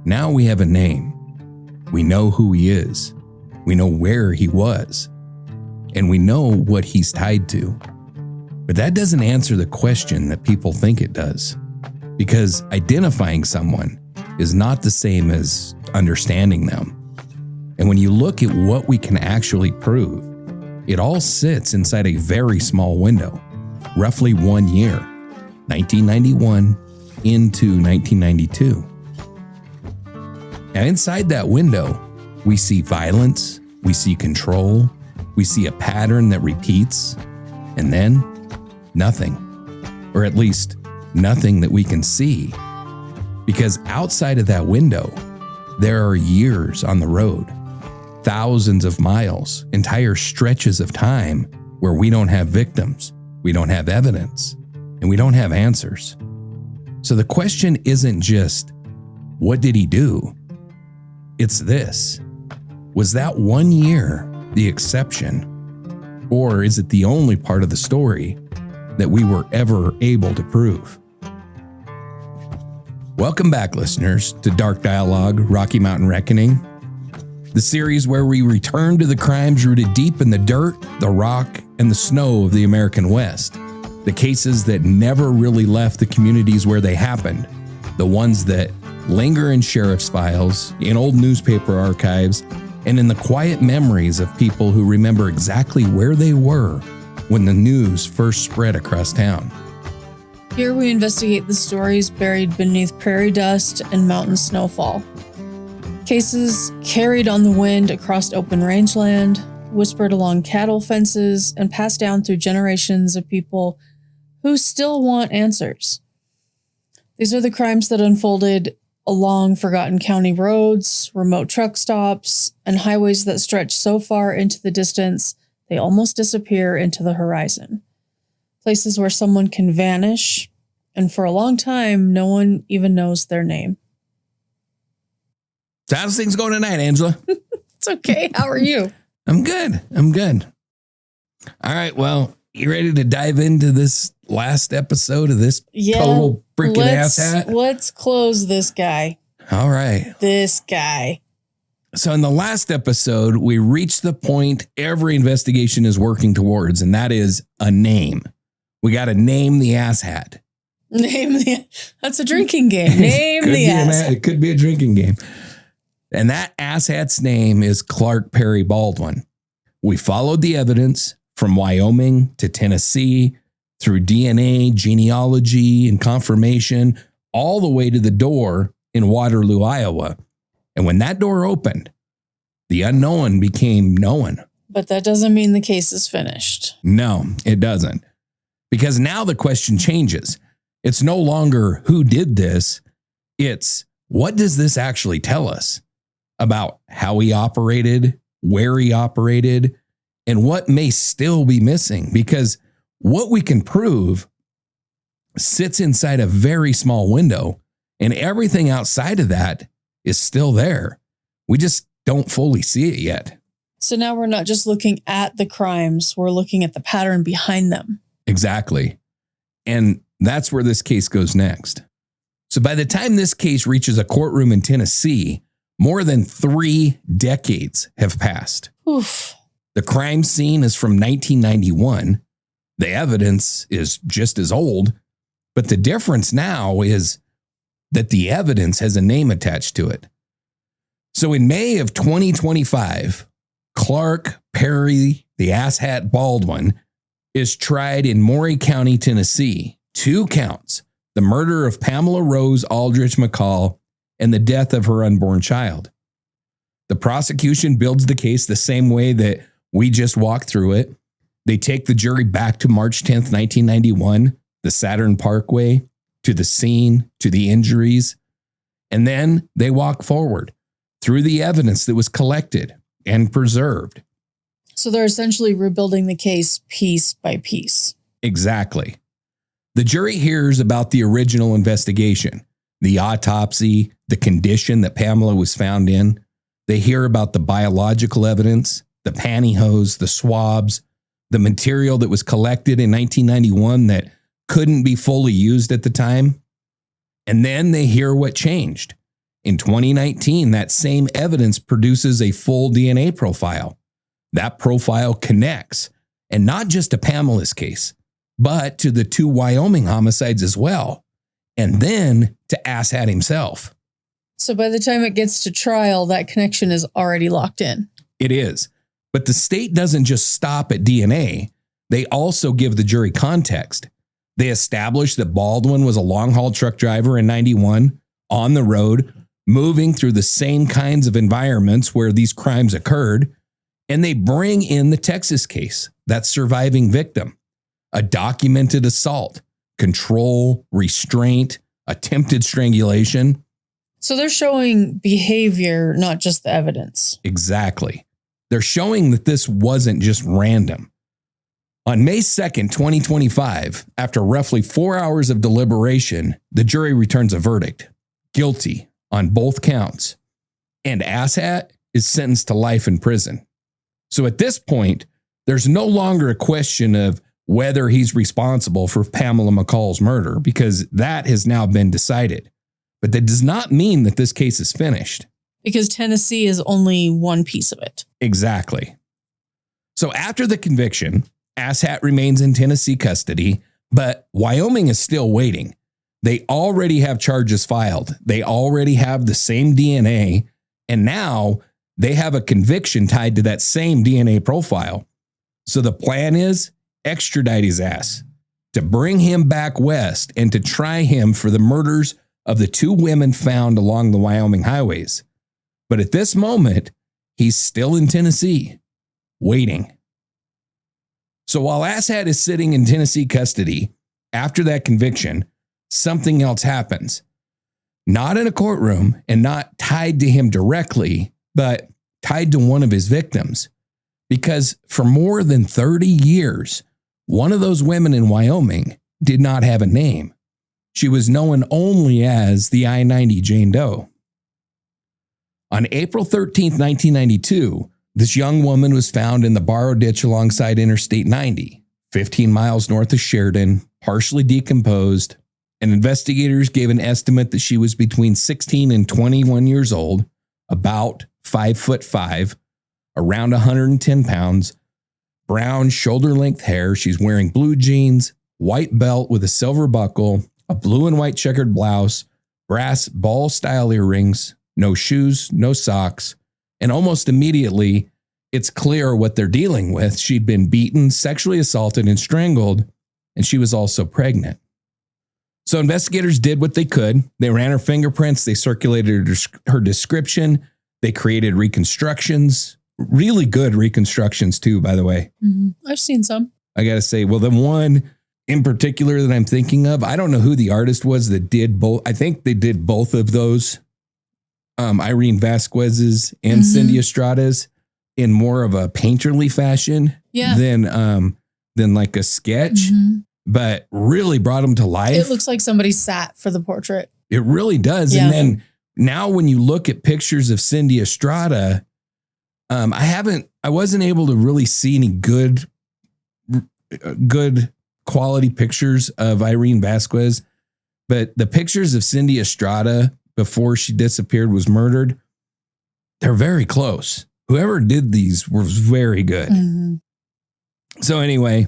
Now we have a name. We know who he is. We know where he was. And we know what he's tied to. But that doesn't answer the question that people think it does. Because identifying someone is not the same as understanding them. And when you look at what we can actually prove, it all sits inside a very small window, roughly 1 year, 1991 into 1992. Now, inside that window, we see violence, we see control, we see a pattern that repeats, and then nothing, or at least nothing that we can see. Because outside of that window, there are years on the road, thousands of miles, entire stretches of time where we don't have victims, we don't have evidence, and we don't have answers. So the question isn't just, what did he do? It's this: was that 1 year the exception? Or is it the only part of the story that we were ever able to prove? Welcome back, listeners, to Dark Dialogue, Rocky Mountain Reckoning, the series where we return to the crimes rooted deep in the dirt, the rock, and the snow of the American West. The cases that never really left the communities where they happened. The ones that linger in sheriff's files, in old newspaper archives, and in the quiet memories of people who remember exactly where they were when the news first spread across town. Here we investigate the stories buried beneath prairie dust and mountain snowfall. Cases carried on the wind across open rangeland, whispered along cattle fences, and passed down through generations of people who still want answers. These are the crimes that unfolded along forgotten county roads, remote truck stops, and highways that stretch so far into the distance they almost disappear into the horizon. Places where someone can vanish, and for a long time, no one even knows their name. So how's things going tonight, Angela? It's okay. How are you? I'm good. All right, well, you ready to dive into this last episode of this total freaking asshat? Let's close this guy. All right. This guy. So in the last episode, we reached the point every investigation is working towards, and that is a name. We got to name the asshat. That's a drinking game. Name the asshat. It could be a drinking game. And that asshat's name is Clark Perry Baldwin. We followed the evidence from Wyoming to Tennessee, through DNA, genealogy, and confirmation, all the way to the door in Waterloo, Iowa. And when that door opened, the unknown became known. But that doesn't mean the case is finished. No, it doesn't. Because now the question changes. It's no longer who did this. It's what does this actually tell us about how he operated, where he operated, and what may still be missing? Because what we can prove sits inside a very small window, and everything outside of that is still there. We just don't fully see it yet. So now we're not just looking at the crimes, we're looking at the pattern behind them. Exactly. And that's where this case goes next. So by the time this case reaches a courtroom in Tennessee, more than 3 decades have passed. Oof. The crime scene is from 1991. The evidence is just as old, but the difference now is that the evidence has a name attached to it. So in May of 2025, Clark Perry, the asshat Baldwin, is tried in Maury County, Tennessee. 2 counts: the murder of Pamela Rose Aldridge McCall and the death of her unborn child. The prosecution builds the case the same way that we just walked through it. They take the jury back to March 10th, 1991, the Saturn Parkway, to the scene, to the injuries, and then they walk forward through the evidence that was collected and preserved. So they're essentially rebuilding the case piece by piece. Exactly. The jury hears about the original investigation, the autopsy, the condition that Pamela was found in. They hear about the biological evidence, the pantyhose, the swabs, the material that was collected in 1991 that couldn't be fully used at the time. And then they hear what changed. In 2019, that same evidence produces a full DNA profile. That profile connects, and not just to Pamela's case, but to the 2 Wyoming homicides as well, and then to Asshat himself. So by the time it gets to trial, that connection is already locked in. It is. But the state doesn't just stop at DNA. They also give the jury context. They establish that Baldwin was a long-haul truck driver in 91 on the road, moving through the same kinds of environments where these crimes occurred. And they bring in the Texas case, that surviving victim, a documented assault, control, restraint, attempted strangulation. So they're showing behavior, not just the evidence. Exactly. They're showing that this wasn't just random. On May 2nd, 2025, after roughly 4 hours of deliberation, the jury returns a verdict, guilty on both counts, and Asshat is sentenced to life in prison. So at this point, there's no longer a question of whether he's responsible for Pamela McCall's murder, because that has now been decided. But that does not mean that this case is finished. Because Tennessee is only one piece of it. Exactly. So after the conviction, Asshat remains in Tennessee custody, but Wyoming is still waiting. They already have charges filed. They already have the same DNA, and now they have a conviction tied to that same DNA profile. So the plan is extradite his ass, to bring him back west and to try him for the murders of the 2 women found along the Wyoming highways. But at this moment, he's still in Tennessee, waiting. So while Asshat is sitting in Tennessee custody, after that conviction, something else happens. Not in a courtroom and not tied to him directly, but tied to one of his victims. Because for more than 30 years, one of those women in Wyoming did not have a name. She was known only as the I-90 Jane Doe. On April 13th, 1992, this young woman was found in the borrow ditch alongside Interstate 90, 15 miles north of Sheridan, partially decomposed, and investigators gave an estimate that she was between 16 and 21 years old, about 5'5", around 110 pounds, brown shoulder-length hair. She's wearing blue jeans, white belt with a silver buckle, a blue and white checkered blouse, brass ball-style earrings, no shoes, no socks, and almost immediately, it's clear what they're dealing with. She'd been beaten, sexually assaulted, and strangled, and she was also pregnant. So investigators did what they could. They ran her fingerprints, they circulated her description, they created reconstructions, really good reconstructions too, by the way. I've seen some. I got to say, well, the one in particular that I'm thinking of, I don't know who the artist was that did both. I think they did both of those, Irene Vasquez's and Cindi Estrada's, in more of a painterly fashion than like a sketch, but really brought them to life. It looks like somebody sat for the portrait. It really does. Yeah. And then now when you look at pictures of Cindi Estrada, I wasn't able to really see any good quality pictures of Irene Vasquez, but the pictures of Cindi Estrada before she disappeared, was murdered, they're very close. Whoever did these was very good. So anyway,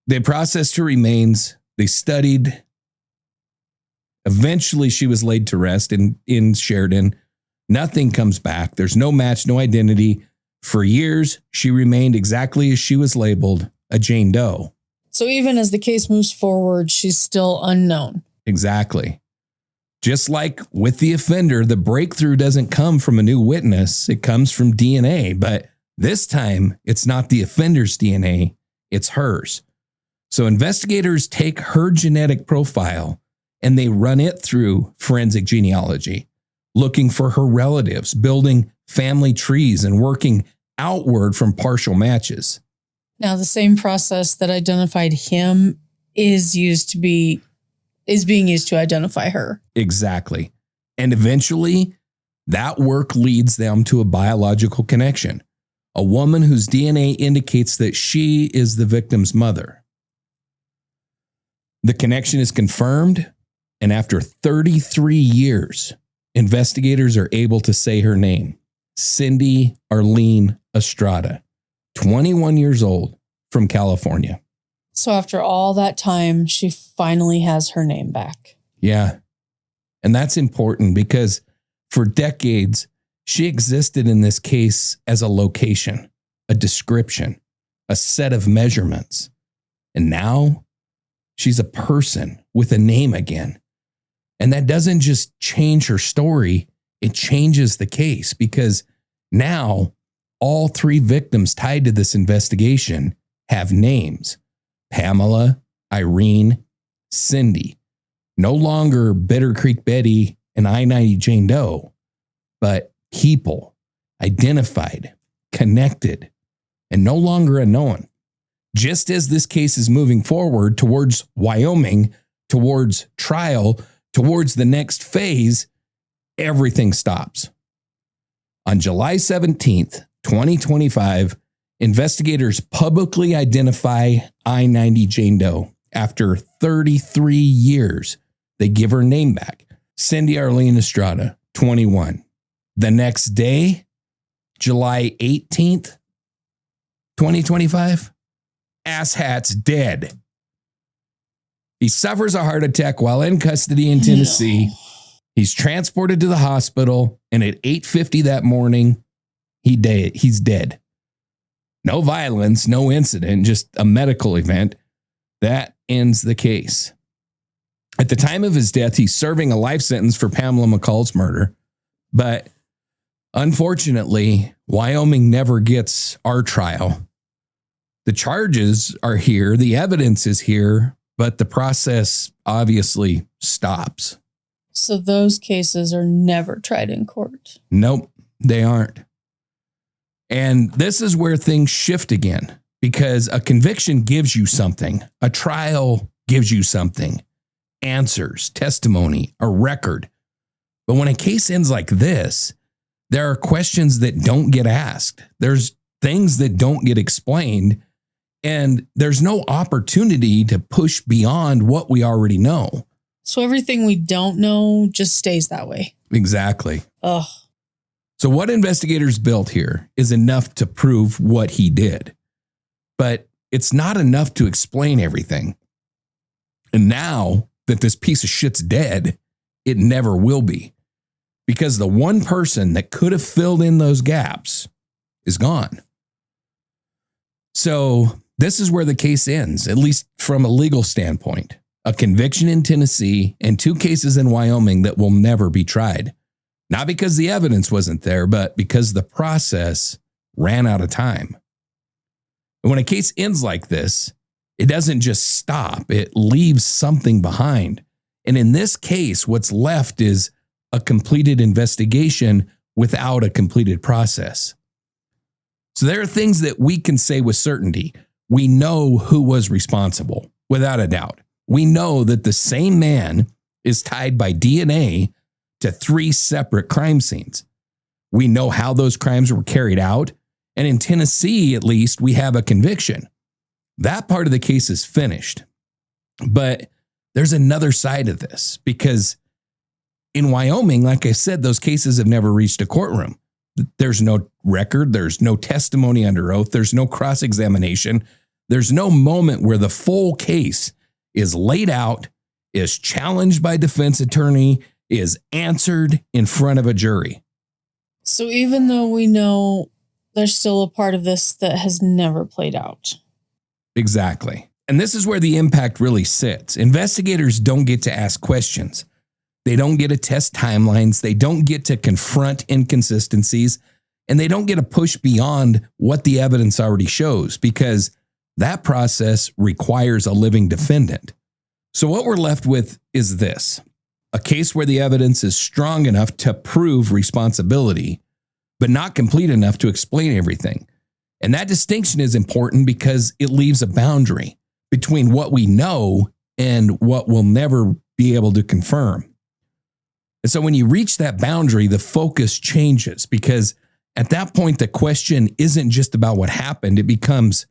they processed her remains. They studied. Eventually, she was laid to rest in Sheridan. Nothing comes back. There's no match, no identity. For years, she remained exactly as she was labeled, a Jane Doe. So even as the case moves forward, she's still unknown. Exactly. Just like with the offender, the breakthrough doesn't come from a new witness. It comes from DNA. But this time, it's not the offender's DNA. It's hers. So investigators take her genetic profile and they run it through forensic genealogy, looking for her relatives, building family trees, and working outward from partial matches. Now, the same process that identified him is being used to identify her. Exactly. And eventually, that work leads them to a biological connection, a woman whose DNA indicates that she is the victim's mother. The connection is confirmed, and after 33 years, investigators are able to say her name, Cindi Arleen Estrada, 21 years old, from California. So after all that time, she finally has her name back. Yeah. And that's important because for decades, she existed in this case as a location, a description, a set of measurements. And now she's a person with a name again. And that doesn't just change her story, it changes the case because now all three victims tied to this investigation have names. Pamela, Irene, Cindi. No longer Bitter Creek Betty and I-90 Jane Doe, but people, identified, connected, and no longer unknown. Just as this case is moving forward towards Wyoming, towards trial, towards the next phase, everything stops. On July 17th, 2025, investigators publicly identify I-90 Jane Doe. After 33 years, they give her name back. Cindi Arleen Estrada, 21. The next day, July 18th, 2025, asshat's dead. He suffers a heart attack while in custody in Tennessee. No. He's transported to the hospital, and at 8:50 that morning, he's dead. No violence, no incident, just a medical event. That ends the case. At the time of his death, he's serving a life sentence for Pamela McCall's murder. But unfortunately, Wyoming never gets our trial. The charges are here, the evidence is here, but the process obviously stops. So those cases are never tried in court. Nope, they aren't. And this is where things shift again, because a conviction gives you something. A trial gives you something. Answers, testimony, a record. But when a case ends like this, there are questions that don't get asked. There's things that don't get explained. And there's no opportunity to push beyond what we already know. So everything we don't know just stays that way. Exactly. Ugh. So what investigators built here is enough to prove what he did. But it's not enough to explain everything. And now that this piece of shit's dead, it never will be. Because the one person that could have filled in those gaps is gone. So this is where the case ends, at least from a legal standpoint. A conviction in Tennessee and 2 cases in Wyoming that will never be tried. Not because the evidence wasn't there, but because the process ran out of time. And when a case ends like this, it doesn't just stop, it leaves something behind. And in this case, what's left is a completed investigation without a completed process. So there are things that we can say with certainty. We know who was responsible, without a doubt. We know that the same man is tied by DNA to 3 separate crime scenes. We know how those crimes were carried out. And in Tennessee, at least, we have a conviction. That part of the case is finished. But there's another side of this because in Wyoming, like I said, those cases have never reached a courtroom. There's no record. There's no testimony under oath. There's no cross-examination. There's no moment where the full case is laid out, is challenged by defense attorney, is answered in front of a jury. So even though we know there's still a part of this that has never played out. Exactly. And this is where the impact really sits. Investigators don't get to ask questions. They don't get to test timelines. They don't get to confront inconsistencies. And they don't get to push beyond what the evidence already shows because that process requires a living defendant. So what we're left with is this. A case where the evidence is strong enough to prove responsibility, but not complete enough to explain everything. And that distinction is important because it leaves a boundary between what we know and what we'll never be able to confirm. And so when you reach that boundary, the focus changes because at that point, the question isn't just about what happened. It becomes,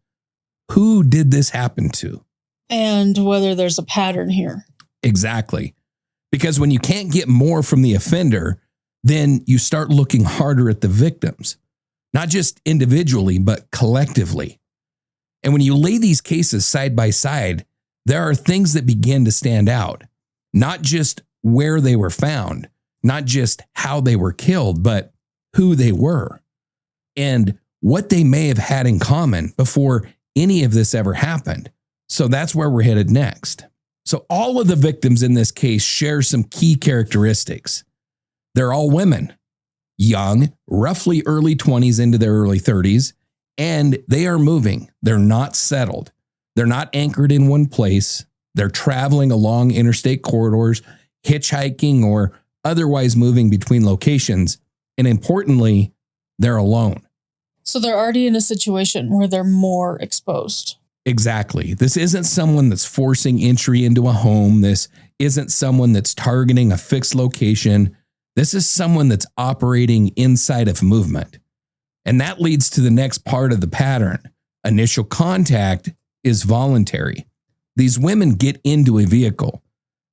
who did this happen to? And whether there's a pattern here. Exactly. Because when you can't get more from the offender, then you start looking harder at the victims, not just individually, but collectively. And when you lay these cases side by side, there are things that begin to stand out, not just where they were found, not just how they were killed, but who they were and what they may have had in common before any of this ever happened. So that's where we're headed next. So all of the victims in this case share some key characteristics. They're all women, young, roughly early 20s into their early 30s, and they are moving. They're not settled. They're not anchored in one place. They're traveling along interstate corridors, hitchhiking, or otherwise moving between locations. And importantly, they're alone. So they're already in a situation where they're more exposed. Exactly. This isn't someone that's forcing entry into a home. This isn't someone that's targeting a fixed location. This is someone that's operating inside of movement. And that leads to the next part of the pattern. Initial contact is voluntary. These women get into a vehicle,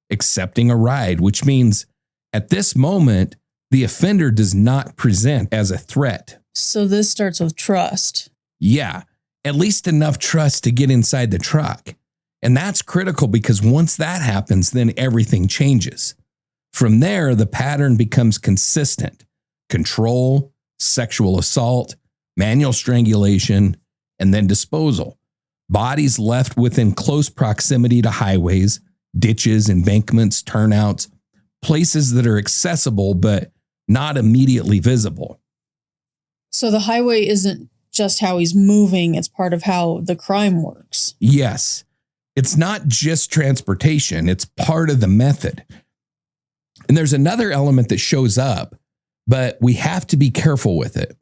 accepting a ride, which means at this moment, the offender does not present as a threat. So this starts with trust. Yeah, at least enough trust to get inside the truck. And that's critical because once that happens, then everything changes. From there, the pattern becomes consistent. Control, sexual assault, manual strangulation, and then disposal. Bodies left within close proximity to highways, ditches, embankments, turnouts, places that are accessible but not immediately visible. So the highway isn't just how he's moving, it's part of how the crime works. Yes, it's not just transportation, it's part of the method. And there's another element that shows up, but we have to be careful with it.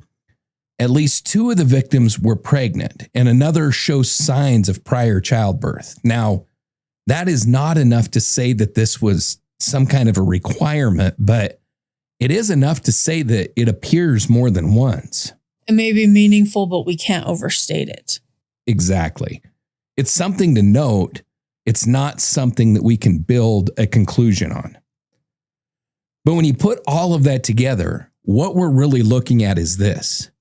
At least 2 of the victims were pregnant, and another shows signs of prior childbirth. Now, that is not enough to say that this was some kind of a requirement, but it is enough to say that it appears more than once. It may be meaningful, but we can't overstate it. Exactly. It's something to note. It's not something that we can build a conclusion on. But when you put all of that together, what we're really looking at is this.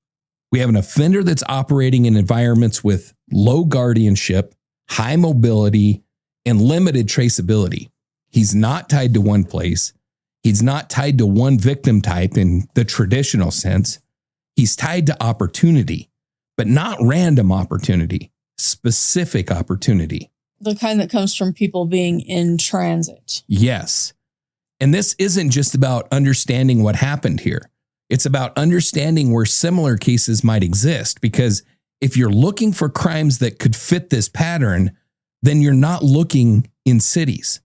We have an offender that's operating in environments with low guardianship, high mobility, and limited traceability. He's not tied to one place. He's not tied to one victim type in the traditional sense. He's tied to opportunity, but not random opportunity, specific opportunity. The kind that comes from people being in transit. Yes. And this isn't just about understanding what happened here. It's about understanding where similar cases might exist, because if you're looking for crimes that could fit this pattern, then you're not looking in cities.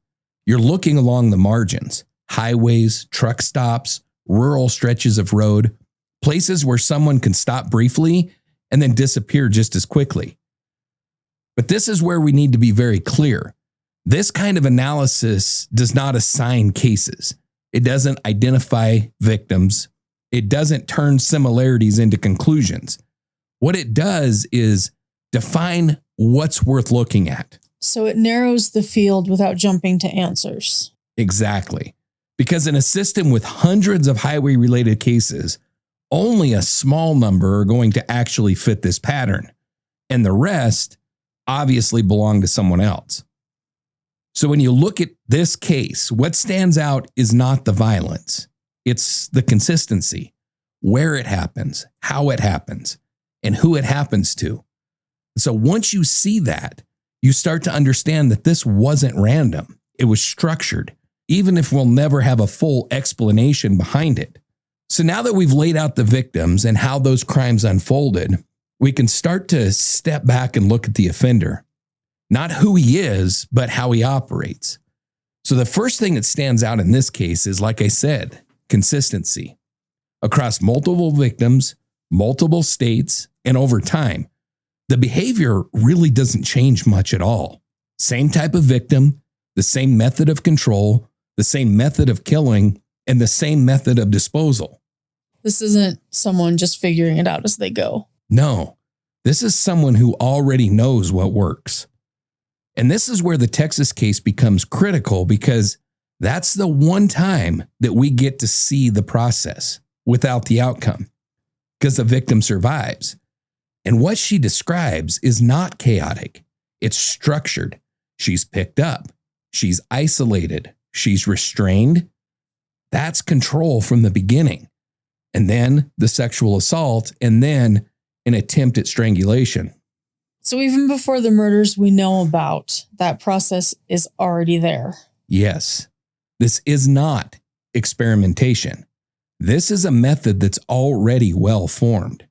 You're looking along the margins, highways, truck stops, rural stretches of road, places where someone can stop briefly and then disappear just as quickly. But this is where we need to be very clear. This kind of analysis does not assign cases. It doesn't identify victims. It doesn't turn similarities into conclusions. What it does is define what's worth looking at. So it narrows the field without jumping to answers. Exactly. Because in a system with hundreds of highway-related cases, only a small number are going to actually fit this pattern, and the rest obviously belong to someone else. So when you look at this case, what stands out is not the violence. It's the consistency, where it happens, how it happens, and who it happens to. So once you see that, you start to understand that this wasn't random. It was structured, even if we'll never have a full explanation behind it. So now that we've laid out the victims and how those crimes unfolded, we can start to step back and look at the offender. Not who he is, but how he operates. So the first thing that stands out in this case is, like I said, consistency. Across multiple victims, multiple states, and over time, the behavior really doesn't change much at all. Same type of victim, the same method of control, the same method of killing, and the same method of disposal. This isn't someone just figuring it out as they go. No, this is someone who already knows what works. And this is where the Texas case becomes critical, because That's the one time that we get to see the process without the outcome, because the victim survives. And what she describes is not chaotic. It's structured. She's picked up. She's isolated. She's restrained. That's control from the beginning. And then the sexual assault, and then an attempt at strangulation. So even before the murders we know about, that process is already there. Yes, this is not experimentation. This is a method that's already well formed.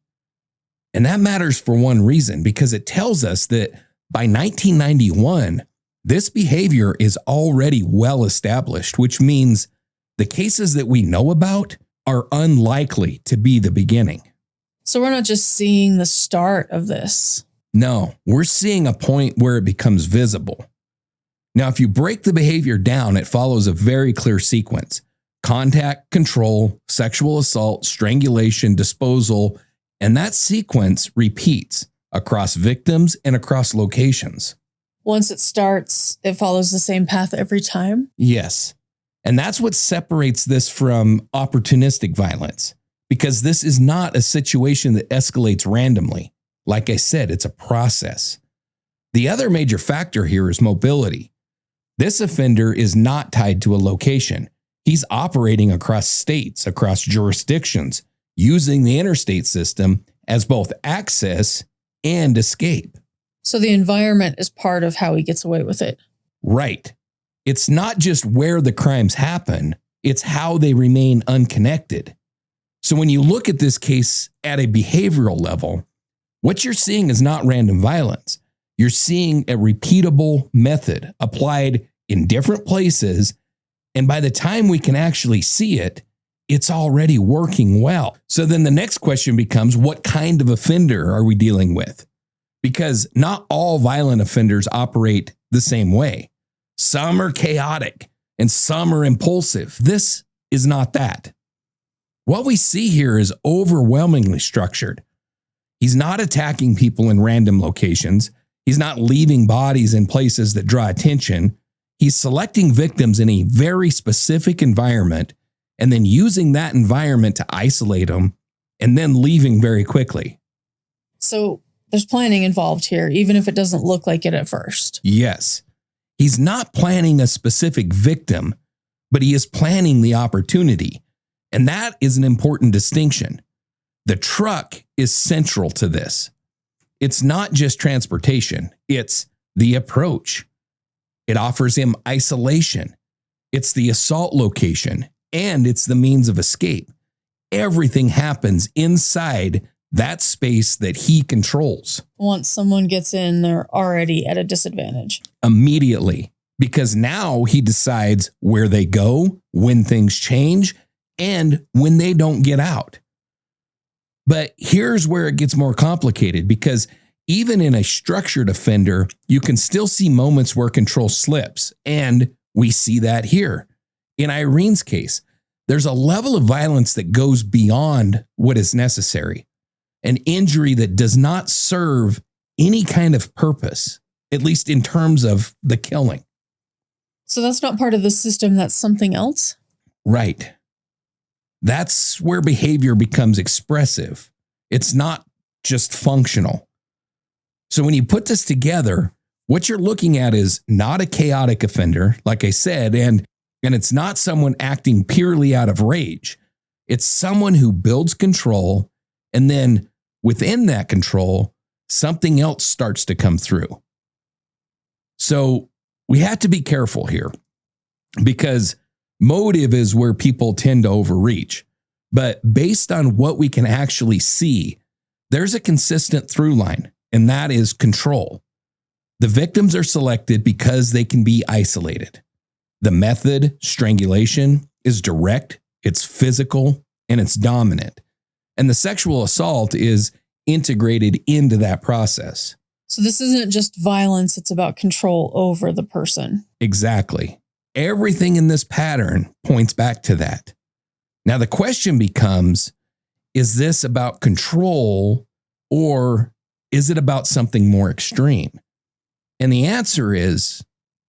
And that matters for one reason, because it tells us that by 1991, this behavior is already well established, which means the cases that we know about are unlikely to be the beginning. So we're not just seeing the start of this. No, we're seeing a point where it becomes visible. Now, if you break the behavior down, it follows a very clear sequence: contact, control, sexual assault, strangulation, disposal, and that sequence repeats across victims and across locations. Once it starts, it follows the same path every time? Yes. And that's what separates this from opportunistic violence, because this is not a situation that escalates randomly. Like I said, it's a process. The other major factor here is mobility. This offender is not tied to a location. He's operating across states, across jurisdictions, using the interstate system as both access and escape. So the environment is part of how he gets away with it. Right. It's not just where the crimes happen, it's how they remain unconnected. So when you look at this case at a behavioral level, what you're seeing is not random violence. You're seeing a repeatable method applied in different places, and by the time we can actually see it, it's already working well. So then the next question becomes, what kind of offender are we dealing with? Because not all violent offenders operate the same way. Some are chaotic and some are impulsive. This is not that. What we see here is overwhelmingly structured. He's not attacking people in random locations. He's not leaving bodies in places that draw attention. He's selecting victims in a very specific environment and then using that environment to isolate them and then leaving very quickly. So there's planning involved here, even if it doesn't look like it at first. Yes. He's not planning a specific victim, but he is planning the opportunity. And that is an important distinction. The truck is central to this. It's not just transportation. It's the approach. It offers him isolation. It's the assault location, and it's the means of escape. Everything happens inside that space that he controls. Once someone gets in, they're already at a disadvantage. Immediately, because now he decides where they go, when things change, and when they don't get out. But here's where it gets more complicated, because even in a structured offender, you can still see moments where control slips, and we see that here. In Irene's case, there's a level of violence that goes beyond what is necessary, an injury that does not serve any kind of purpose, at least in terms of the killing. So that's not part of the system, that's something else? Right. That's where behavior becomes expressive. It's not just functional. So when you put this together, what you're looking at is not a chaotic offender, like I said, and it's not someone acting purely out of rage. It's someone who builds control, and then within that control, something else starts to come through. So we have to be careful here, because motive is where people tend to overreach. But based on what we can actually see, there's a consistent through line, and that is control. The victims are selected because they can be isolated. The method, strangulation, is direct, it's physical, and it's dominant. And the sexual assault is integrated into that process. So this isn't just violence, it's about control over the person. Exactly. Everything in this pattern points back to that. Now the question becomes, is this about control, or is it about something more extreme? And the answer is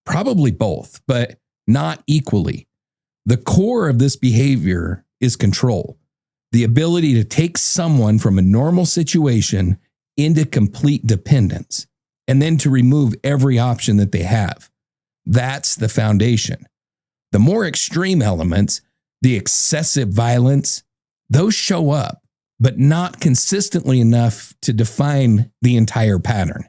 probably both, but not equally. The core of this behavior is control, the ability to take someone from a normal situation into complete dependence, and then to remove every option that they have. That's the foundation. The more extreme elements, the excessive violence, those show up, but not consistently enough to define the entire pattern.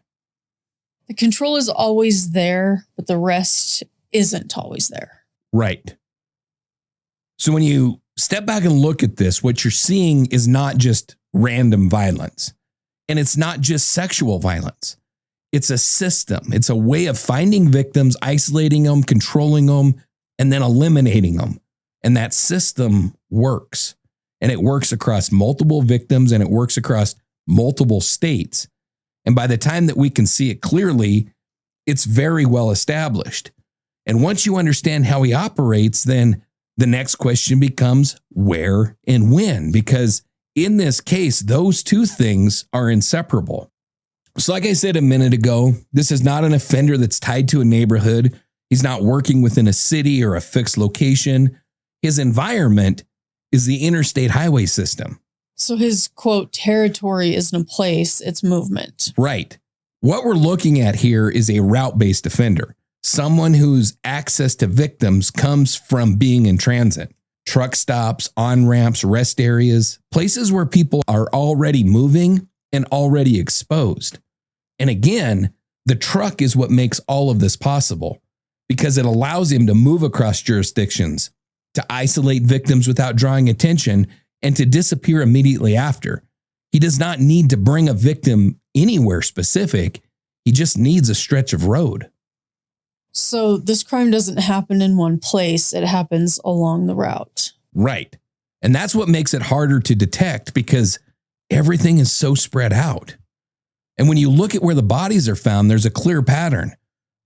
The control is always there, but the rest isn't always there. Right. So when you step back and look at this, what you're seeing is not just random violence, and it's not just sexual violence. It's a system. It's a way of finding victims, isolating them, controlling them, and then eliminating them. And that system works. And it works across multiple victims, and it works across multiple states. And by the time that we can see it clearly, it's very well established. And once you understand how he operates, then the next question becomes where and when, because in this case, those two things are inseparable. So like I said a minute ago, this is not an offender that's tied to a neighborhood. He's not working within a city or a fixed location. His environment is the interstate highway system. So his, quote, territory isn't a place, it's movement. Right. What we're looking at here is a route-based offender, someone whose access to victims comes from being in transit. Truck stops, on-ramps, rest areas, places where people are already moving and already exposed. And again, the truck is what makes all of this possible because it allows him to move across jurisdictions, to isolate victims without drawing attention, and to disappear immediately after. He does not need to bring a victim anywhere specific. He just needs a stretch of road. So this crime doesn't happen in one place. It happens along the route. Right. And that's what makes it harder to detect because everything is so spread out. And when you look at where the bodies are found, there's a clear pattern.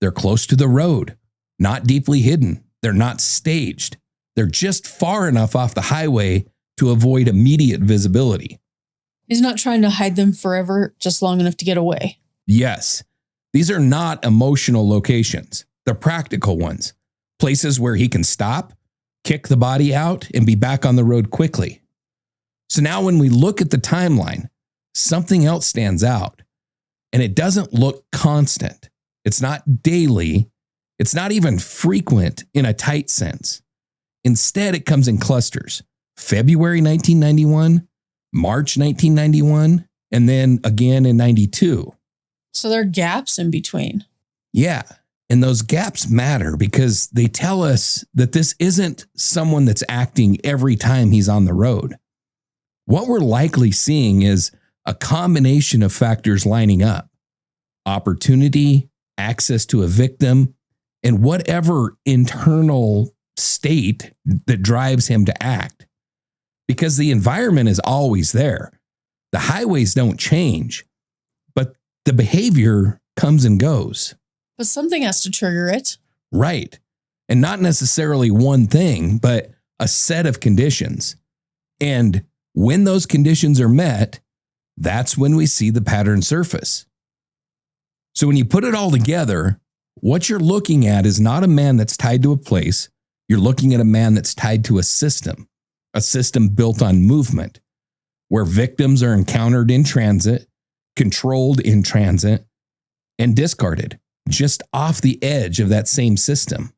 They're close to the road, not deeply hidden. They're not staged. They're just far enough off the highway to avoid immediate visibility. He's not trying to hide them forever, just long enough to get away. Yes, these are not emotional locations. They're practical ones. Places where he can stop, kick the body out, and be back on the road quickly. So now when we look at the timeline, something else stands out. And it doesn't look constant. It's not daily. It's not even frequent in a tight sense. Instead, it comes in clusters. February 1991, March 1991, and then again in 92. So there are gaps in between. Yeah. And those gaps matter because they tell us that this isn't someone that's acting every time he's on the road. What we're likely seeing is a combination of factors lining up: opportunity, access to a victim, and whatever internal state that drives him to act. Because the environment is always there. The highways don't change, but the behavior comes and goes. But something has to trigger it. Right. And not necessarily one thing, but a set of conditions. And when those conditions are met, that's when we see the pattern surface. So when you put it all together, what you're looking at is not a man that's tied to a place. You're looking at a man that's tied to a system built on movement, where victims are encountered in transit, controlled in transit, and discarded just off the edge of that same system.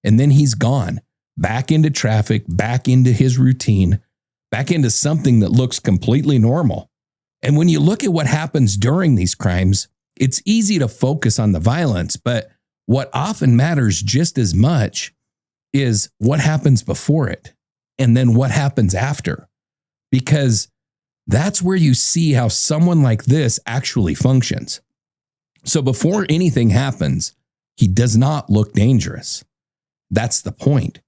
And then he's gone back into traffic, back into his routine, back into something that looks completely normal. And when you look at what happens during these crimes, it's easy to focus on the violence, but what often matters just as much is what happens before it and then what happens after, because that's where you see how someone like this actually functions. So before anything happens, he does not look dangerous. That's the point.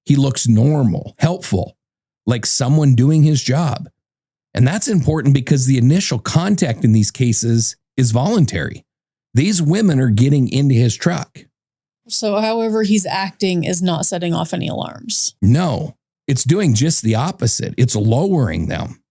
He looks normal, helpful, like someone doing his job. And that's important because the initial contact in these cases is voluntary. These women are getting into his truck. So however he's acting is not setting off any alarms. No, it's doing just the opposite. It's lowering them.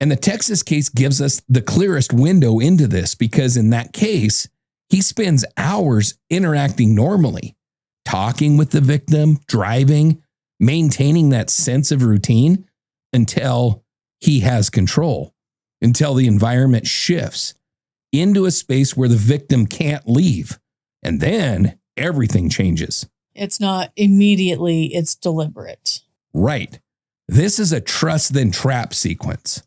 And the Texas case gives us the clearest window into this because in that case, he spends hours interacting normally, talking with the victim, driving, maintaining that sense of routine until he has control, until the environment shifts into a space where the victim can't leave. And then everything changes. It's not immediately, it's deliberate. Right. This is a trust then trap sequence.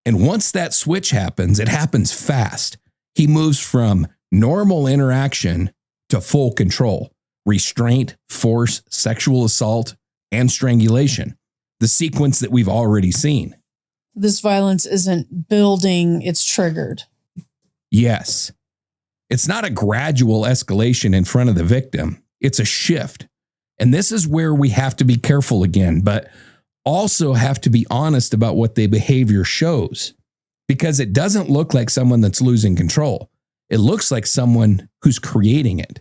And once that switch happens, it happens fast. He moves from normal interaction to full control, restraint, force, sexual assault, and strangulation. The sequence that we've already seen. This violence isn't building, it's triggered. Yes. It's not a gradual escalation in front of the victim. It's a shift. And this is where we have to be careful again, but also have to be honest about what the behavior shows, because it doesn't look like someone that's losing control. It looks like someone who's creating it.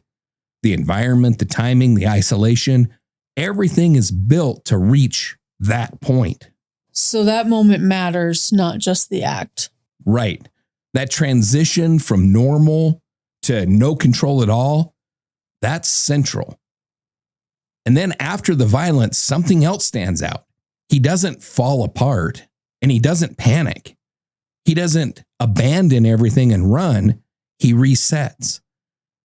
The environment, the timing, the isolation, everything is built to reach that point. So that moment matters, not just the act. Right. That transition from normal to no control at all, that's central. And then after the violence, something else stands out. He doesn't fall apart and he doesn't panic. He doesn't abandon everything and run. He resets.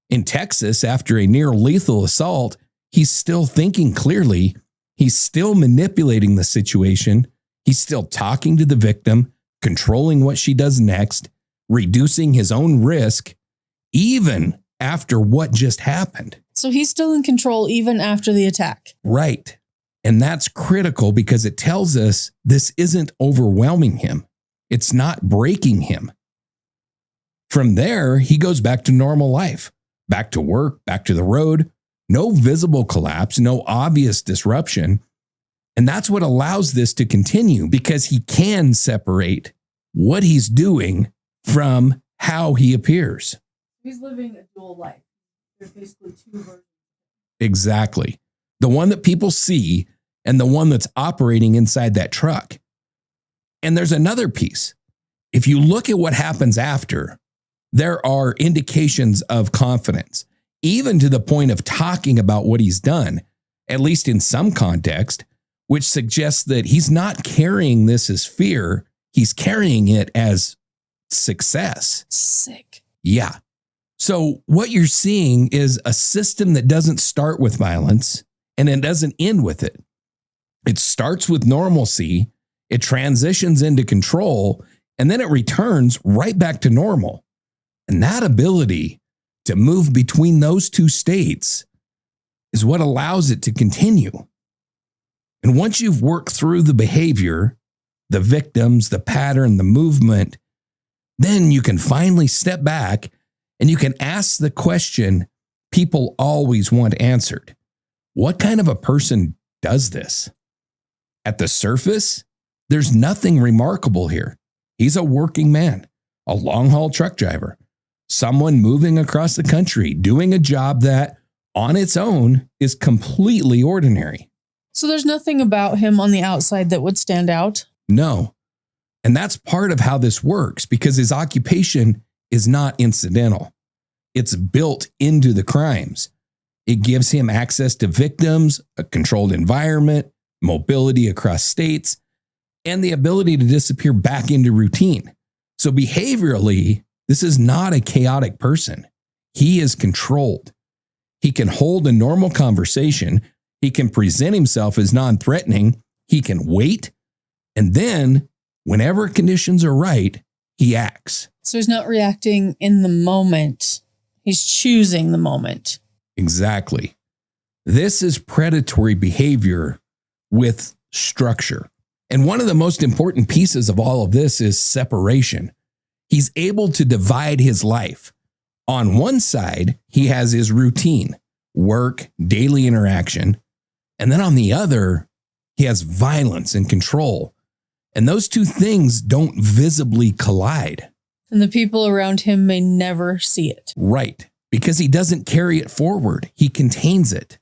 In Texas, after a near lethal assault, he's still thinking clearly. He's still manipulating the situation. He's still talking to the victim, controlling what she does next, reducing his own risk, even after what just happened. So he's still in control even after the attack. Right. And that's critical because it tells us this isn't overwhelming him. It's not breaking him. From there, he goes back to normal life, back to work, back to the road. No visible collapse, no obvious disruption. And that's what allows this to continue because he can separate what he's doing from how he appears. He's living a dual life. There's basically two versions. Exactly. The one that people see and the one that's operating inside that truck. And there's another piece. If you look at what happens after, there are indications of confidence, even to the point of talking about what he's done, at least in some context, which suggests that he's not carrying this as fear. He's carrying it as success. Sick. Yeah. So what you're seeing is a system that doesn't start with violence and it doesn't end with it. It starts with normalcy, it transitions into control, and then it returns right back to normal. And that ability to move between those two states is what allows it to continue. And once you've worked through the behavior, the victims, the pattern, the movement, then you can finally step back and you can ask the question people always want answered. What kind of a person does this? At the surface, there's nothing remarkable here. He's a working man, a long-haul truck driver, someone moving across the country, doing a job that on its own is completely ordinary. So there's nothing about him on the outside that would stand out? No. And that's part of how this works because his occupation is not incidental. It's built into the crimes. It gives him access to victims, a controlled environment, mobility across states, and the ability to disappear back into routine. So behaviorally, this is not a chaotic person. He is controlled. He can hold a normal conversation. He can present himself as non-threatening. He can wait. And then, whenever conditions are right, he acts. So he's not reacting in the moment. He's choosing the moment. Exactly. This is predatory behavior with structure. And one of the most important pieces of all of this is separation. He's able to divide his life. On one side, he has his routine, work, daily interaction. And then on the other, he has violence and control. And those two things don't visibly collide. And the people around him may never see it. Right. Because he doesn't carry it forward. He contains it.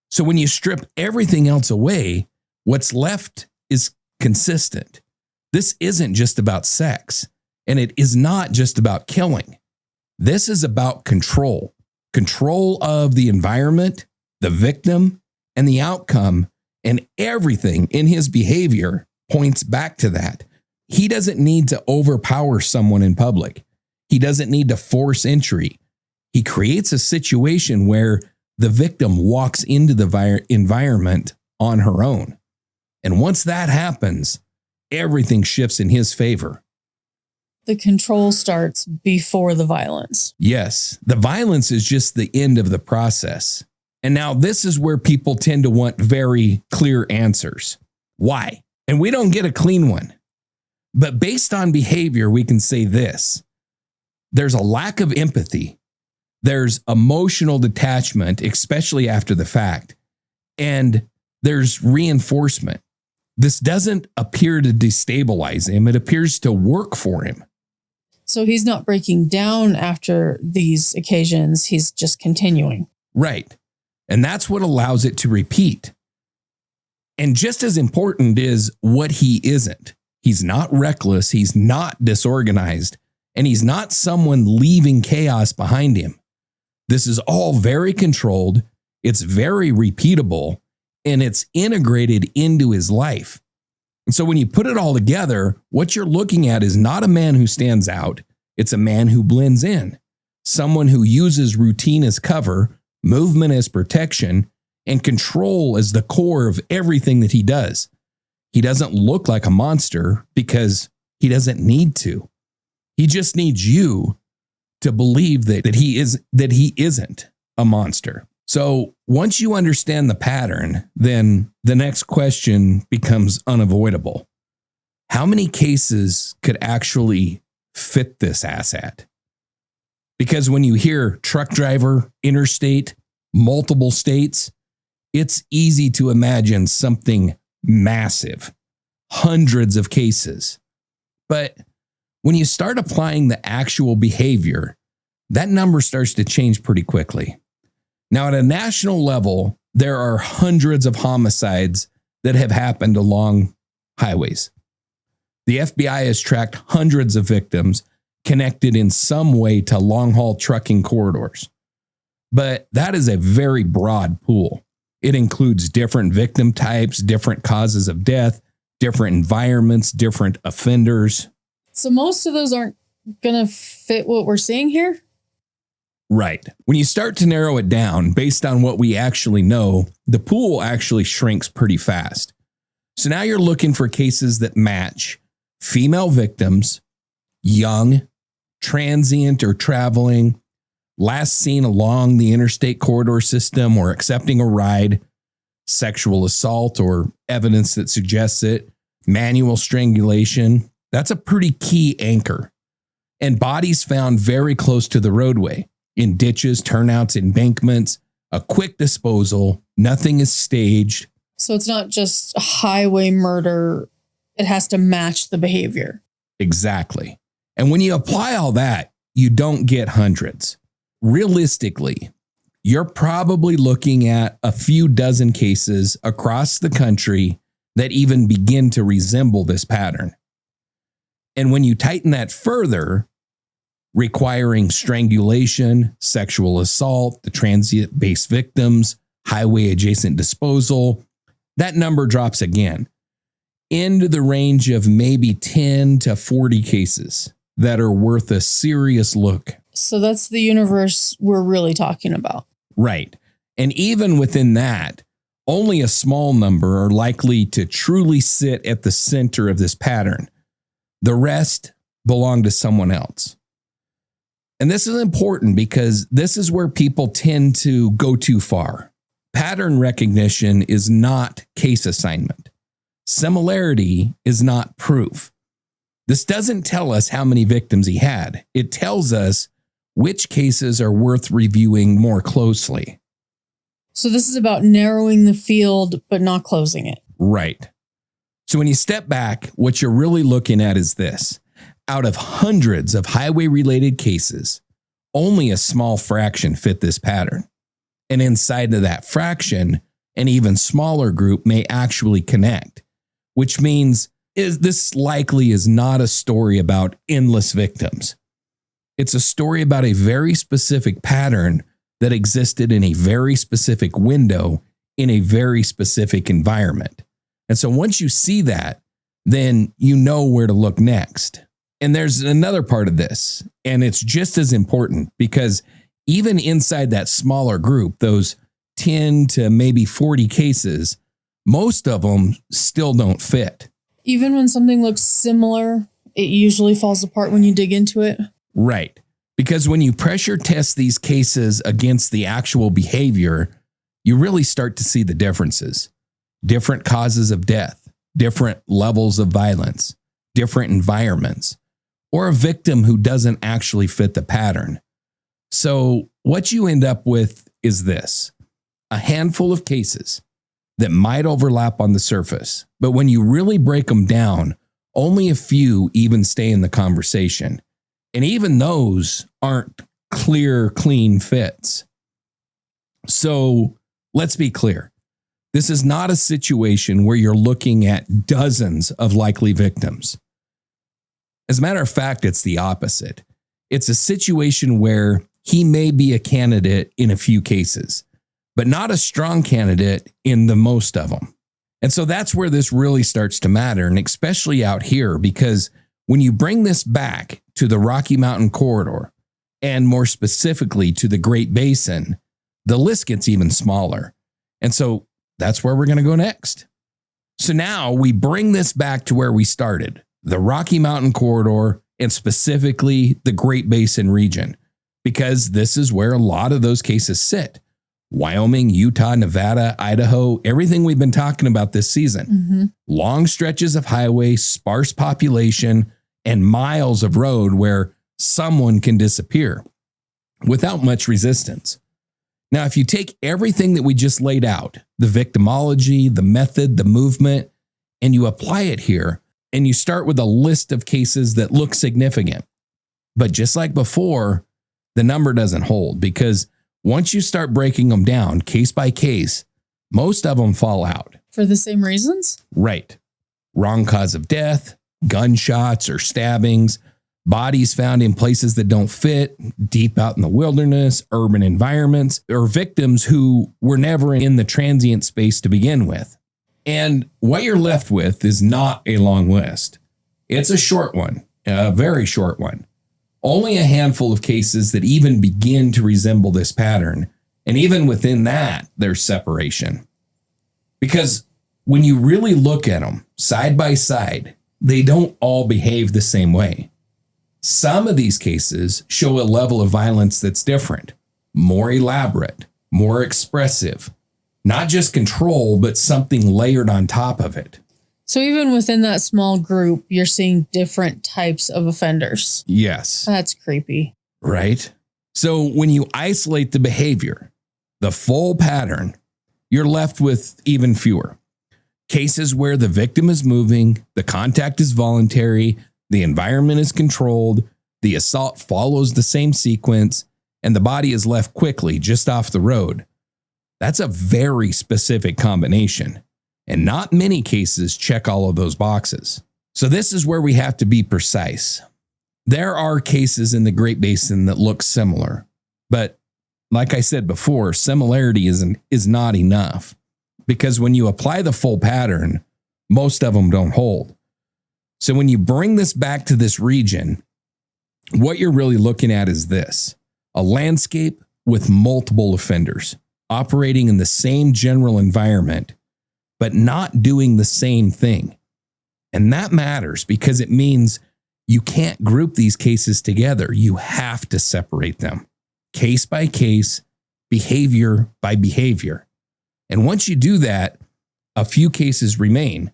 So when you strip everything else away, what's left is consistent. This isn't just about sex, and it is not just about killing. This is about control. Control of the environment, the victim, And the outcome and everything in his behavior points back to that. He doesn't need to overpower someone in public. He doesn't need to force entry. He creates a situation where the victim walks into the environment on her own. And once that happens, everything shifts in his favor. The control starts before the violence. Yes, the violence is just the end of the process. And now this is where people tend to want very clear answers. Why? And we don't get a clean one. But based on behavior, we can say this. There's a lack of empathy. There's emotional detachment, especially after the fact. And there's reinforcement. This doesn't appear to destabilize him. It appears to work for him. So he's not breaking down after these occasions. He's just continuing. Right. And that's what allows it to repeat. And just as important is what he isn't. He's not reckless. He's not disorganized. And he's not someone leaving chaos behind him. This is all very controlled. It's very repeatable. And it's integrated into his life. And so when you put it all together, what you're looking at is not a man who stands out. It's a man who blends in. Someone who uses routine as cover, movement as protection, and control as the core of everything that he does. He doesn't look like a monster because he doesn't need to. He just needs you to believe that he isn't a monster. So once you understand the pattern, then the next question becomes unavoidable. How many cases could actually fit this asshat? Because when you hear truck driver, interstate, multiple states, it's easy to imagine something massive, hundreds of cases. But when you start applying the actual behavior, that number starts to change pretty quickly. Now, at a national level, there are hundreds of homicides that have happened along highways. The FBI has tracked hundreds of victims connected in some way to long-haul trucking corridors. But that is a very broad pool. It includes different victim types, different causes of death, different environments, different offenders. So most of those aren't going to fit what we're seeing here? Right. When you start to narrow it down based on what we actually know, the pool actually shrinks pretty fast. So now you're looking for cases that match female victims, young, transient or traveling, last seen along the interstate corridor system or accepting a ride, sexual assault or evidence that suggests it, manual strangulation. That's a pretty key anchor. And bodies found very close to the roadway. In ditches, turnouts, embankments, a quick disposal, nothing is staged. So it's not just highway murder. It has to match the behavior. Exactly. And when you apply all that, you don't get hundreds. Realistically, you're probably looking at a few dozen cases across the country that even begin to resemble this pattern. And when you tighten that further, requiring strangulation, sexual assault, the transient-based victims, highway-adjacent disposal, that number drops again into the range of maybe 10 to 40 cases that are worth a serious look. So that's the universe we're really talking about. Right. And even within that, only a small number are likely to truly sit at the center of this pattern. The rest belong to someone else. And this is important because this is where people tend to go too far. Pattern recognition is not case assignment. Similarity is not proof. This doesn't tell us how many victims he had. It tells us which cases are worth reviewing more closely. So this is about narrowing the field, but not closing it. Right. So when you step back, what you're really looking at is this. Out of hundreds of highway-related cases, only a small fraction fit this pattern. And inside of that fraction, an even smaller group may actually connect, which means this likely is not a story about endless victims. It's a story about a very specific pattern that existed in a very specific window in a very specific environment. And so once you see that, then you know where to look next. And there's another part of this, and it's just as important because even inside that smaller group, those 10 to maybe 40 cases, most of them still don't fit. Even when something looks similar, it usually falls apart when you dig into it. Right. Because when you pressure test these cases against the actual behavior, you really start to see the differences. Different causes of death, different levels of violence, different environments, or a victim who doesn't actually fit the pattern. So what you end up with is this: a handful of cases that might overlap on the surface, but when you really break them down, only a few even stay in the conversation. And even those aren't clear, clean fits. So let's be clear. This is not a situation where you're looking at dozens of likely victims. As a matter of fact, it's the opposite. It's a situation where he may be a candidate in a few cases, but not a strong candidate in the most of them. And so that's where this really starts to matter, and especially out here, because when you bring this back to the Rocky Mountain corridor, and more specifically to the Great Basin, the list gets even smaller. And so that's where we're going to go next. So now we bring this back to where we started, the Rocky Mountain corridor, and specifically the Great Basin region, because this is where a lot of those cases sit. Wyoming, Utah, Nevada, Idaho, everything we've been talking about this season. Mm-hmm. Long stretches of highway, sparse population, and miles of road where someone can disappear without much resistance. Now, if you take everything that we just laid out, the victimology, the method, the movement, and you apply it here, and you start with a list of cases that look significant, but just like before, the number doesn't hold, because once you start breaking them down case by case, most of them fall out. For the same reasons? Right. Wrong cause of death, gunshots or stabbings, bodies found in places that don't fit, deep out in the wilderness, urban environments, or victims who were never in the transient space to begin with. And what you're left with is not a long list. It's a short one, a very short one. Only a handful of cases that even begin to resemble this pattern. And even within that, there's separation. Because when you really look at them side by side, they don't all behave the same way. Some of these cases show a level of violence that's different, more elaborate, more expressive, not just control, but something layered on top of it. So even within that small group, you're seeing different types of offenders. Yes. That's creepy. Right? So when you isolate the behavior, the full pattern, you're left with even fewer. Cases where the victim is moving, the contact is voluntary, the environment is controlled, the assault follows the same sequence, and the body is left quickly just off the road. That's a very specific combination. And not many cases check all of those boxes. So this is where we have to be precise. There are cases in the Great Basin that look similar, but like I said before, similarity is not enough, because when you apply the full pattern, most of them don't hold. So when you bring this back to this region, what you're really looking at is this: a landscape with multiple offenders operating in the same general environment, but not doing the same thing. And that matters because it means you can't group these cases together. You have to separate them case by case, behavior by behavior. And once you do that, a few cases remain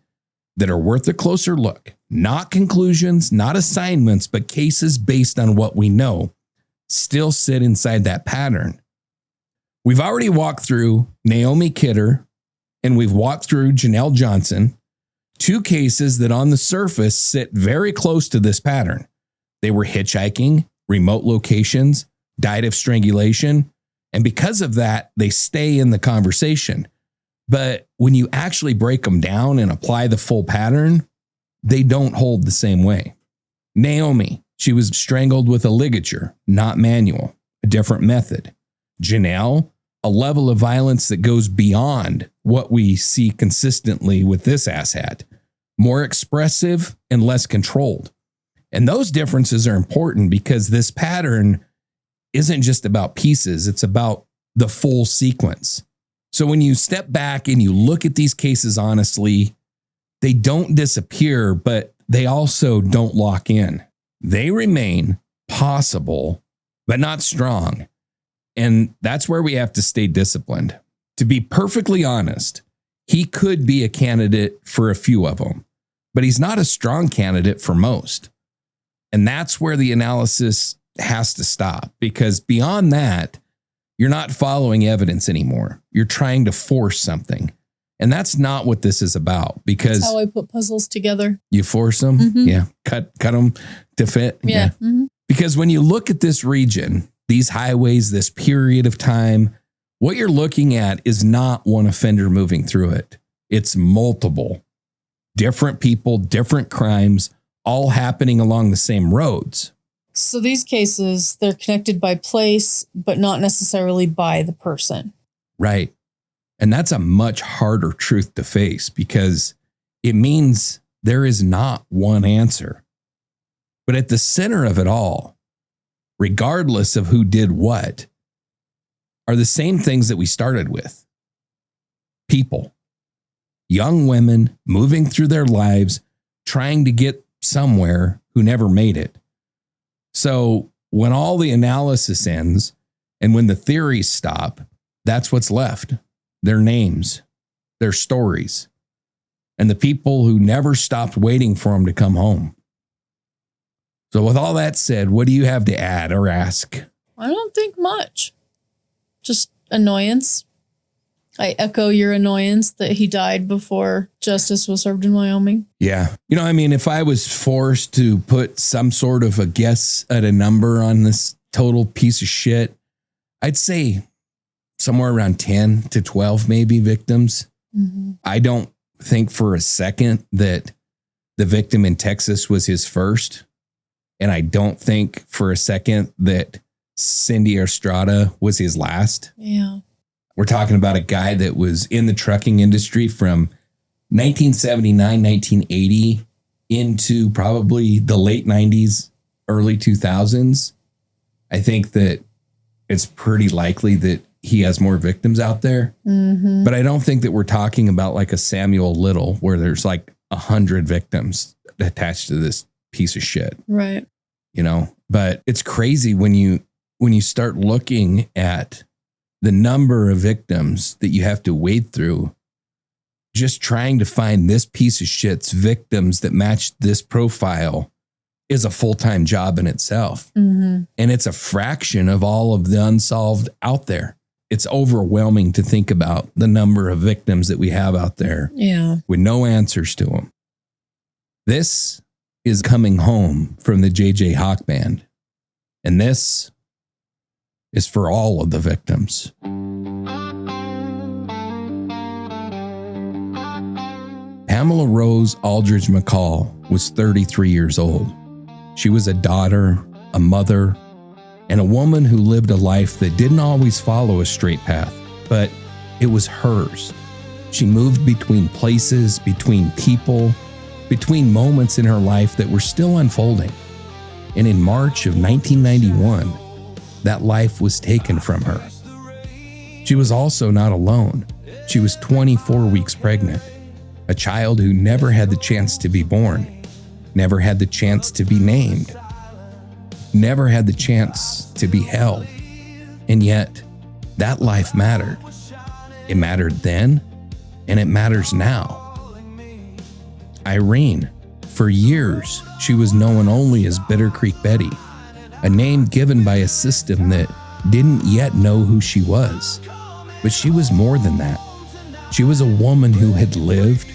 that are worth a closer look. Not conclusions, not assignments, but cases based on what we know still sit inside that pattern. We've already walked through Naomi Kidder, and we've walked through Janelle Johnson, two cases that on the surface sit very close to this pattern. They were hitchhiking, remote locations, died of strangulation, and because of that, they stay in the conversation. But when you actually break them down and apply the full pattern, they don't hold the same way. Naomi, she was strangled with a ligature, not manual, a different method. Janelle, a level of violence that goes beyond what we see consistently with this asshat. More expressive and less controlled. And those differences are important because this pattern isn't just about pieces, it's about the full sequence. So when you step back and you look at these cases honestly, they don't disappear, but they also don't lock in. They remain possible, but not strong. And that's where we have to stay disciplined. To be perfectly honest, he could be a candidate for a few of them, but he's not a strong candidate for most. And that's where the analysis has to stop, because beyond that, you're not following evidence anymore. You're trying to force something. And that's not what this is about, because that's how I put puzzles together. You force them. Mm-hmm. Yeah. Cut them to fit. Yeah. Mm-hmm. Because when you look at this region, these highways, this period of time, what you're looking at is not one offender moving through it. It's multiple different people, different crimes, all happening along the same roads. So these cases, they're connected by place, but not necessarily by the person. Right. And that's a much harder truth to face, because it means there is not one answer. But at the center of it all, regardless of who did what, are the same things that we started with. People, young women moving through their lives, trying to get somewhere who never made it. So when all the analysis ends and when the theories stop, that's what's left. Their names, their stories, and the people who never stopped waiting for them to come home. So with all that said, what do you have to add or ask? I don't think much. Just annoyance. I echo your annoyance that he died before justice was served in Wyoming. Yeah. You know, I mean, if I was forced to put some sort of a guess at a number on this total piece of shit, I'd say somewhere around 10 to 12, maybe, victims. Mm-hmm. I don't think for a second that the victim in Texas was his first. And I don't think for a second that Cindi Estrada was his last. Yeah. We're talking about a guy that was in the trucking industry from 1979, 1980 into probably the late 90s, early 2000s. I think that it's pretty likely that he has more victims out there. Mm-hmm. But I don't think that we're talking about like a Samuel Little where there's like 100 victims attached to this piece of shit. Right. You know, but it's crazy when you start looking at the number of victims that you have to wade through just trying to find this piece of shit's victims that match this profile is a full-time job in itself. Mm-hmm. And it's a fraction of all of the unsolved out there. It's overwhelming to think about the number of victims that we have out there with no answers to them. This is Coming Home from the J.J. Hawk Band. And this is for all of the victims. Pamela Rose Aldridge McCall was 33 years old. She was a daughter, a mother, and a woman who lived a life that didn't always follow a straight path, but it was hers. She moved between places, between people, between moments in her life that were still unfolding. And in March of 1991, that life was taken from her. She was also not alone. She was 24 weeks pregnant, a child who never had the chance to be born, never had the chance to be named, never had the chance to be held. And yet, that life mattered. It mattered then, and it matters now. Irene, for years, she was known only as Bitter Creek Betty, a name given by a system that didn't yet know who she was. But she was more than that. She was a woman who had lived,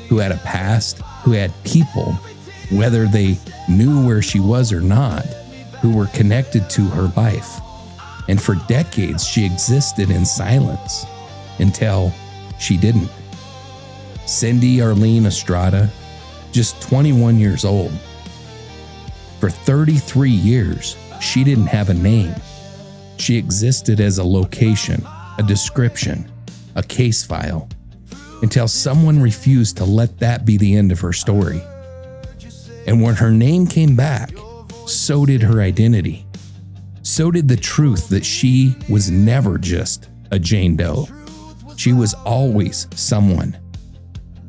who had a past, who had people, whether they knew where she was or not, who were connected to her life. And for decades, she existed in silence until she didn't. Cindi Arleen Estrada, just 21 years old. For 33 years, she didn't have a name. She existed as a location, a description, a case file, until someone refused to let that be the end of her story. And when her name came back, so did her identity. So did the truth that she was never just a Jane Doe. She was always someone.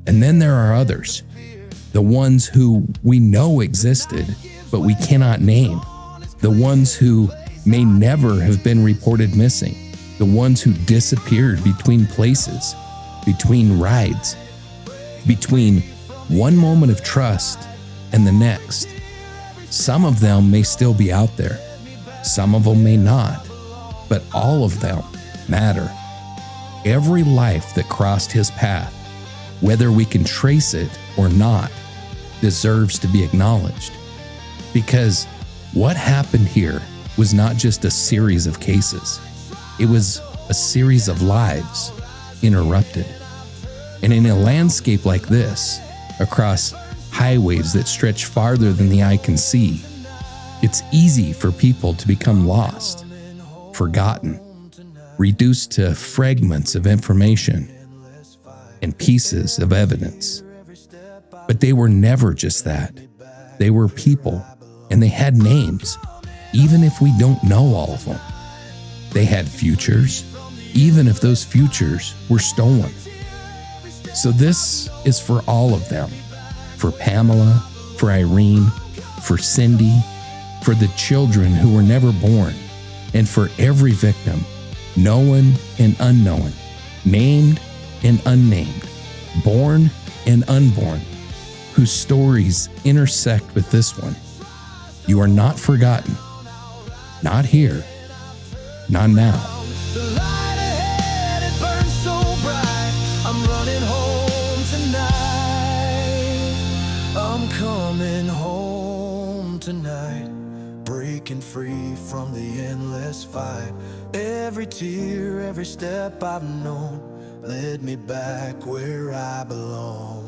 And then there are others, the ones who we know existed, but we cannot name, the ones who may never have been reported missing, the ones who disappeared between places, between rides, between one moment of trust and the next. Some of them may still be out there, some of them may not, but all of them matter. Every life that crossed his path, whether we can trace it or not, deserves to be acknowledged. Because what happened here was not just a series of cases, it was a series of lives interrupted. And in a landscape like this, across highways that stretch farther than the eye can see, it's easy for people to become lost, forgotten, reduced to fragments of information and pieces of evidence. But they were never just that. They were people, and they had names, even if we don't know all of them. They had futures, even if those futures were stolen. So this is for all of them. For Pamela, for Irene, for Cindi, for the children who were never born, and for every victim, known and unknown, named and unnamed, born and unborn, whose stories intersect with this one. You are not forgotten. Not here. Not now. The light ahead, it burns so bright. I'm running home tonight. I'm coming home tonight. Breaking free from the endless fight. Every tear, every step I've known led me back where I belong.